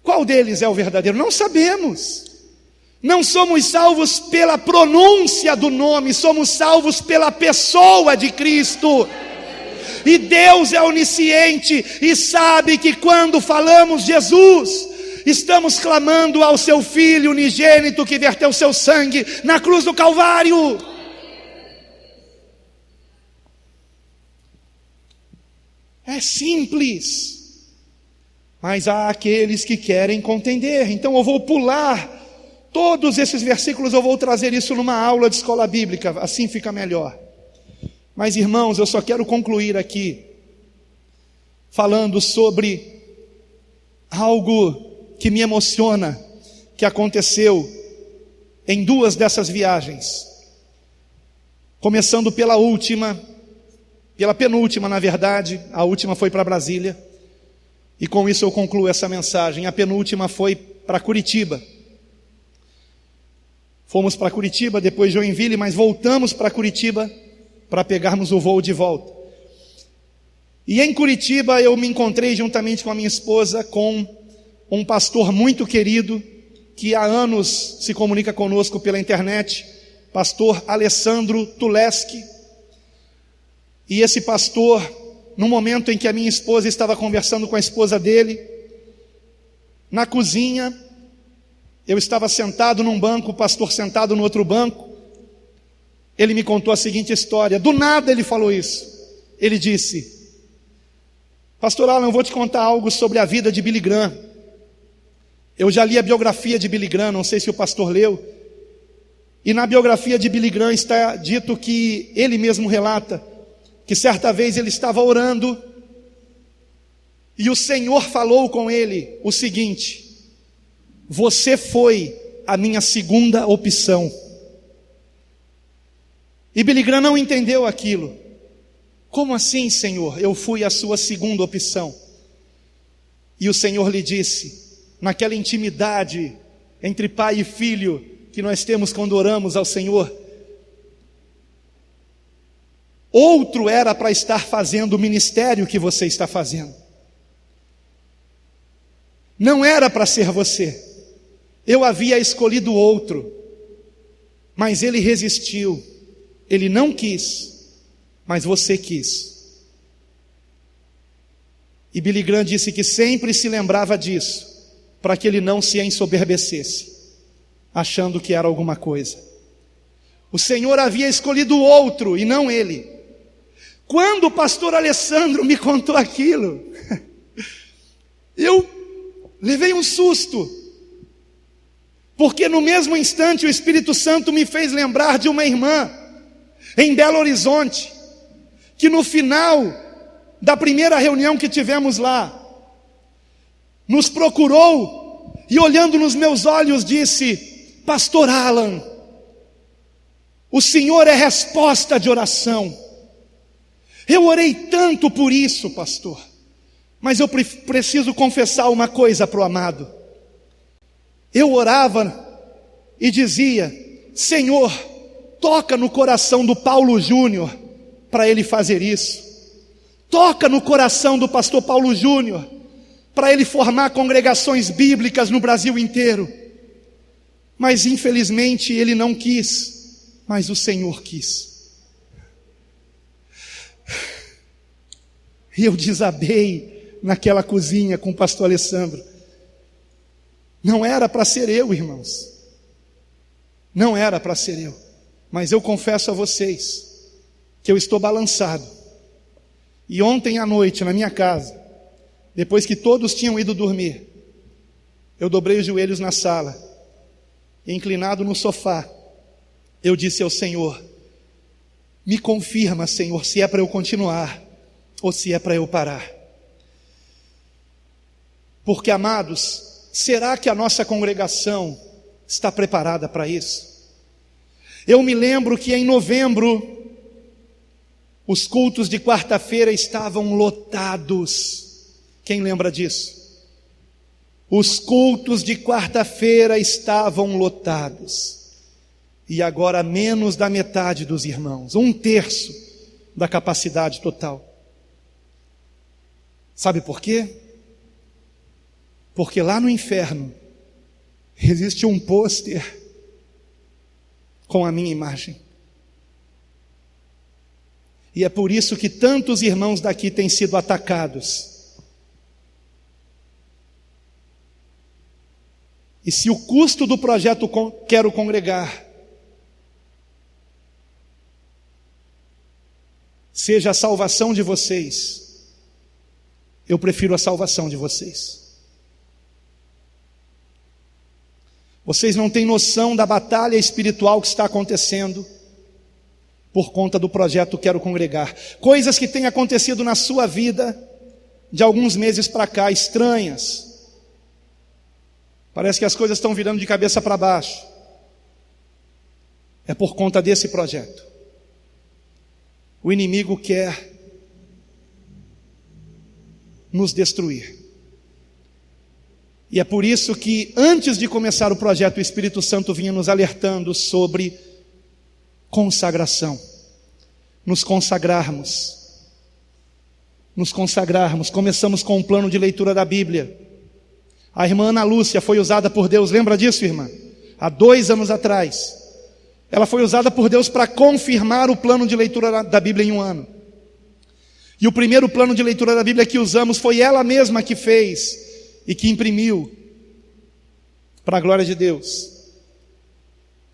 Qual deles é o verdadeiro? Não sabemos. Não somos salvos pela pronúncia do nome, somos salvos pela pessoa de Cristo. E Deus é onisciente e sabe que quando falamos Jesus, estamos clamando ao seu Filho unigênito que verteu seu sangue na cruz do Calvário. É simples, mas há aqueles que querem contender. Então eu vou pular todos esses versículos, eu vou trazer isso numa aula de escola bíblica, assim fica melhor. Mas irmãos, eu só quero concluir aqui falando sobre algo que me emociona, que aconteceu em 2 dessas viagens. Começando pela penúltima, na verdade. A última foi para Brasília, e com isso eu concluo essa mensagem. A penúltima foi para Curitiba. Fomos para Curitiba, depois Joinville, mas voltamos para Curitiba para pegarmos o voo de volta. E em Curitiba eu me encontrei juntamente com a minha esposa com um pastor muito querido, que há anos se comunica conosco pela internet, pastor Alessandro Tuleski. E esse pastor, no momento em que a minha esposa estava conversando com a esposa dele, na cozinha, eu estava sentado num banco, o pastor sentado no outro banco, ele me contou a seguinte história. Do nada ele falou isso. Ele disse: pastor Alan, eu vou te contar algo sobre a vida de Billy Graham. Eu já li a biografia de Billy Graham, não sei se o pastor leu. E na biografia de Billy Graham está dito que ele mesmo relata que certa vez ele estava orando e o Senhor falou com ele o seguinte: você foi a minha segunda opção. E Billy Graham não entendeu aquilo. Como assim, Senhor? Eu fui a sua segunda opção. E o Senhor lhe disse, naquela intimidade entre pai e filho que nós temos quando oramos ao Senhor, outro era para estar fazendo o ministério que você está fazendo. Não era para ser você. Eu havia escolhido outro, mas ele resistiu. Ele não quis, mas você quis. E Billy Graham disse que sempre se lembrava disso, para que ele não se ensoberbecesse, achando que era alguma coisa. O Senhor havia escolhido outro e não ele. Quando o pastor Alessandro me contou aquilo, eu levei um susto, porque no mesmo instante o Espírito Santo me fez lembrar de uma irmã em Belo Horizonte, que no final da primeira reunião que tivemos lá, nos procurou e olhando nos meus olhos disse: pastor Alan, o senhor é resposta de oração. Eu orei tanto por isso, pastor, mas eu preciso confessar uma coisa para o amado. Eu orava e dizia: Senhor, toca no coração do Paulo Júnior para ele fazer isso. Toca no coração do pastor Paulo Júnior para ele formar congregações bíblicas no Brasil inteiro. Mas infelizmente ele não quis, mas o Senhor quis. E eu desabei naquela cozinha com o pastor Alessandro. Não era para ser eu, irmãos. Não era para ser eu. Mas eu confesso a vocês que eu estou balançado. E ontem à noite, na minha casa, depois que todos tinham ido dormir, eu dobrei os joelhos na sala, e inclinado no sofá, eu disse ao Senhor: me confirma, Senhor, se é para eu continuar ou se é para eu parar. Porque, amados, será que a nossa congregação está preparada para isso? Eu me lembro que em novembro, os cultos de quarta-feira estavam lotados. Quem lembra disso? Os cultos de quarta-feira estavam lotados. E agora menos da metade dos irmãos, 1/3 da capacidade total. Sabe por quê? Porque lá no inferno existe um pôster com a minha imagem. E é por isso que tantos irmãos daqui têm sido atacados. E se o custo do projeto Quero Congregar seja a salvação de vocês, eu prefiro a salvação de vocês. Vocês não têm noção da batalha espiritual que está acontecendo por conta do projeto Quero Congregar. Coisas que têm acontecido na sua vida de alguns meses para cá, estranhas. Parece que as coisas estão virando de cabeça para baixo. É por conta desse projeto. O inimigo quer nos destruir. E é por isso que antes de começar o projeto, o Espírito Santo vinha nos alertando sobre consagração. Nos consagrarmos. Começamos com um plano de leitura da Bíblia. A irmã Ana Lúcia foi usada por Deus, lembra disso, irmã? Há 2 anos atrás. Ela foi usada por Deus para confirmar o plano de leitura da Bíblia em 1 ano. E o primeiro plano de leitura da Bíblia que usamos foi ela mesma que fez e que imprimiu, para a glória de Deus.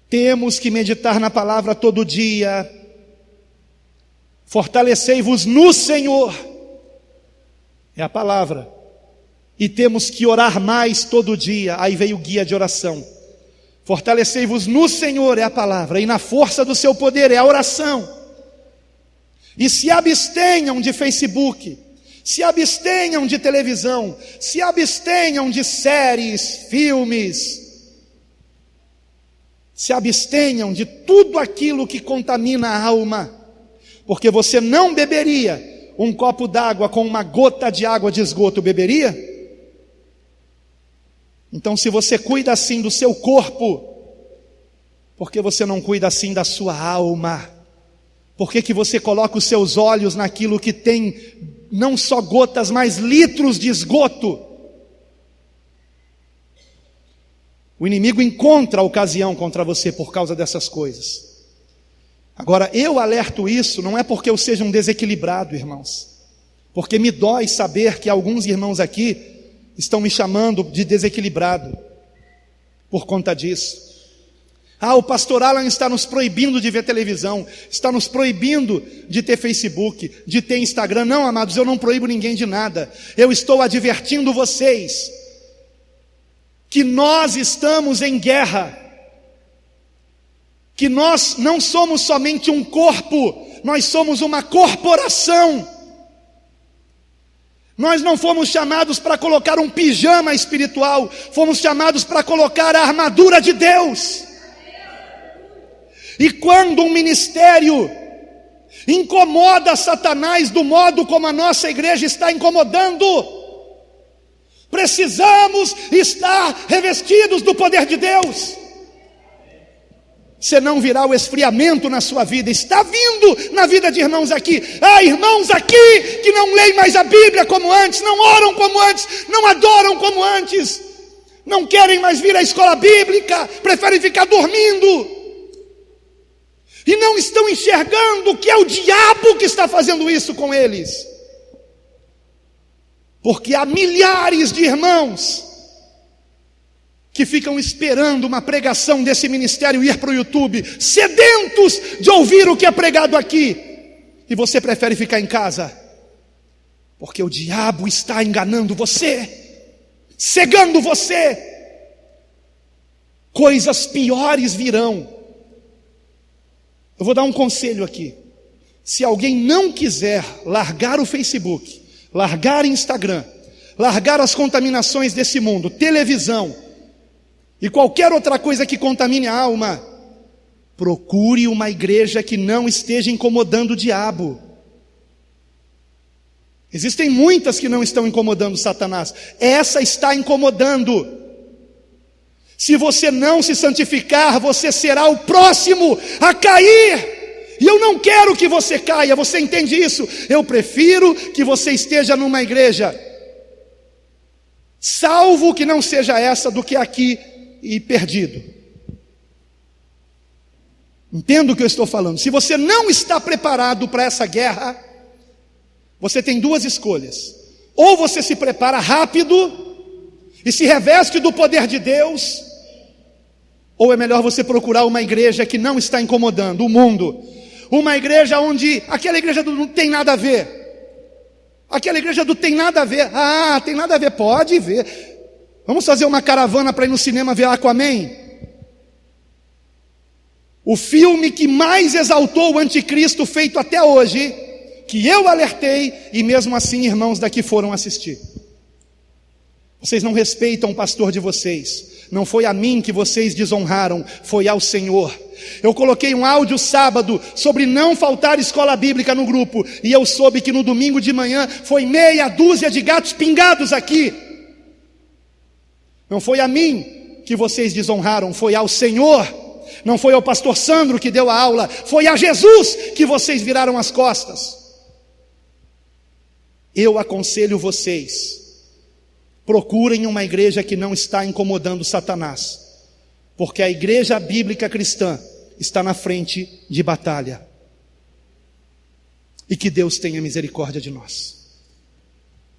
Temos que meditar na palavra todo dia. Fortalecei-vos no Senhor, é a palavra. E temos que orar mais todo dia. Aí veio o guia de oração. Fortalecei-vos no Senhor, é a palavra, e na força do seu poder, é a oração. E se abstenham de Facebook, se abstenham de televisão, se abstenham de séries, filmes, se abstenham de tudo aquilo que contamina a alma, porque você não beberia um copo d'água com uma gota de água de esgoto, beberia? Então, se você cuida assim do seu corpo, por que você não cuida assim da sua alma? Por que você coloca os seus olhos naquilo que tem não só gotas, mas litros de esgoto? O inimigo encontra a ocasião contra você por causa dessas coisas. Agora, eu alerto isso, não é porque eu seja um desequilibrado, irmãos, porque me dói saber que alguns irmãos aqui estão me chamando de desequilibrado por conta disso. O pastor Alan está nos proibindo de ver televisão, está nos proibindo de ter Facebook, de ter Instagram. Não, amados, eu não proíbo ninguém de nada. Eu estou advertindo vocês que nós estamos em guerra, que nós não somos somente um corpo, nós somos uma corporação. Nós não fomos chamados para colocar um pijama espiritual, fomos chamados para colocar a armadura de Deus. E quando um ministério incomoda Satanás do modo como a nossa igreja está incomodando, precisamos estar revestidos do poder de Deus. Senão virá o esfriamento na sua vida. Está vindo na vida de irmãos aqui. Há irmãos aqui que não leem mais a Bíblia como antes, não oram como antes, não adoram como antes, não querem mais vir à escola bíblica, preferem ficar dormindo. E não estão enxergando que é o diabo que está fazendo isso com eles. Porque há milhares de irmãos que ficam esperando uma pregação desse ministério ir para o YouTube, sedentos de ouvir o que é pregado aqui, e você prefere ficar em casa, porque o diabo está enganando você, cegando você. Coisas piores virão. Eu vou dar um conselho aqui. Se alguém não quiser largar o Facebook, largar o Instagram, largar as contaminações desse mundo, televisão e qualquer outra coisa que contamine a alma, procure uma igreja que não esteja incomodando o diabo. Existem muitas que não estão incomodando Satanás, essa está incomodando. Se você não se santificar, você será o próximo a cair. E eu não quero que você caia, você entende isso? Eu prefiro que você esteja numa igreja salvo, que não seja essa, do que aqui e perdido. Entendo o que eu estou falando. Se você não está preparado para essa guerra, você tem duas escolhas. Ou você se prepara rápido e se reveste do poder de Deus, ou é melhor você procurar uma igreja que não está incomodando o mundo. Uma igreja onde, aquela igreja não tem nada a ver. Aquela igreja não tem nada a ver. Ah, tem nada a ver, pode ver. Vamos fazer uma caravana para ir no cinema ver Aquaman? O filme que mais exaltou o anticristo feito até hoje, que eu alertei, e mesmo assim irmãos daqui foram assistir. Vocês não respeitam o pastor de vocês. Não foi a mim que vocês desonraram, foi ao Senhor. Eu coloquei um áudio sábado sobre não faltar escola bíblica no grupo, e eu soube que no domingo de manhã foi meia dúzia de gatos pingados aqui. Não foi a mim que vocês desonraram, foi ao Senhor. Não foi ao pastor Sandro que deu a aula, foi a Jesus que vocês viraram as costas. Eu aconselho vocês, procurem uma igreja que não está incomodando Satanás, porque a igreja bíblica cristã está na frente de batalha. E que Deus tenha misericórdia de nós.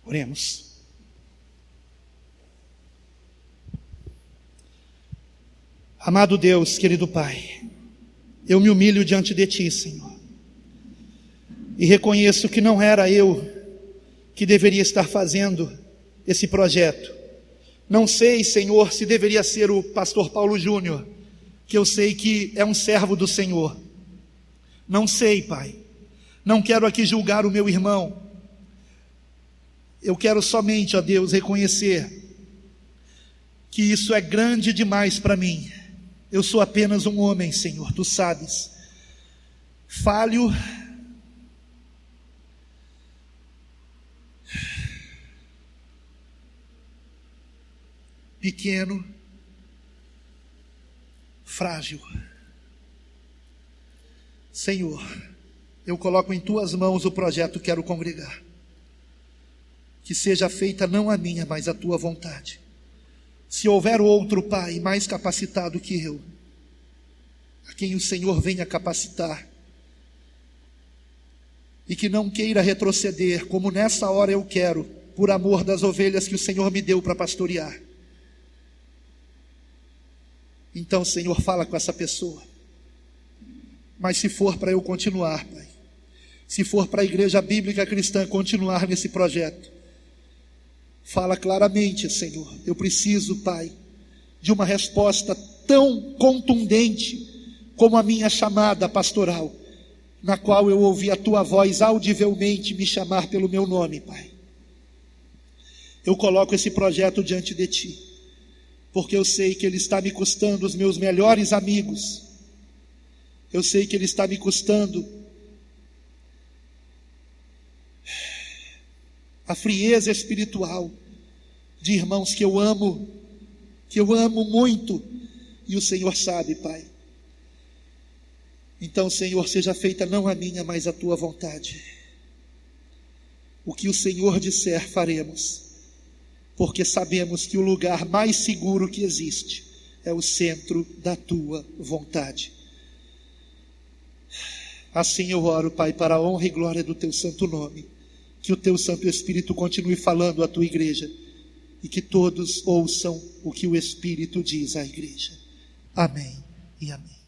Oremos. Amado Deus, querido Pai, eu me humilho diante de Ti, Senhor, e reconheço que não era eu que deveria estar fazendo esse projeto. Não sei, Senhor, se deveria ser o pastor Paulo Júnior, que eu sei que é um servo do Senhor. Não sei, Pai. Não quero aqui julgar o meu irmão. Eu quero somente, ó Deus, reconhecer que isso é grande demais para mim. Eu sou apenas um homem, Senhor, Tu sabes. Falho. Pequeno. Frágil. Senhor, eu coloco em Tuas mãos o projeto Quero Congregar. Que seja feita não a minha, mas a Tua vontade. Se houver outro, Pai, mais capacitado que eu, a quem o Senhor venha capacitar, e que não queira retroceder, como nessa hora eu quero, por amor das ovelhas que o Senhor me deu para pastorear. Então, Senhor, fala com essa pessoa. Mas se for para eu continuar, Pai, se for para a igreja bíblica cristã continuar nesse projeto, fala claramente, Senhor. Eu preciso, Pai, de uma resposta tão contundente como a minha chamada pastoral, na qual eu ouvi a Tua voz audivelmente me chamar pelo meu nome, Pai. Eu coloco esse projeto diante de Ti, porque eu sei que ele está me custando os meus melhores amigos. Eu sei que ele está me custando a frieza espiritual de irmãos que eu amo muito, e o Senhor sabe, Pai. Então, Senhor, seja feita não a minha, mas a Tua vontade. O que o Senhor disser, faremos, porque sabemos que o lugar mais seguro que existe é o centro da Tua vontade. Assim eu oro, Pai, para a honra e glória do Teu santo nome, que o Teu Santo Espírito continue falando à Tua igreja, e que todos ouçam o que o Espírito diz à igreja. Amém e amém.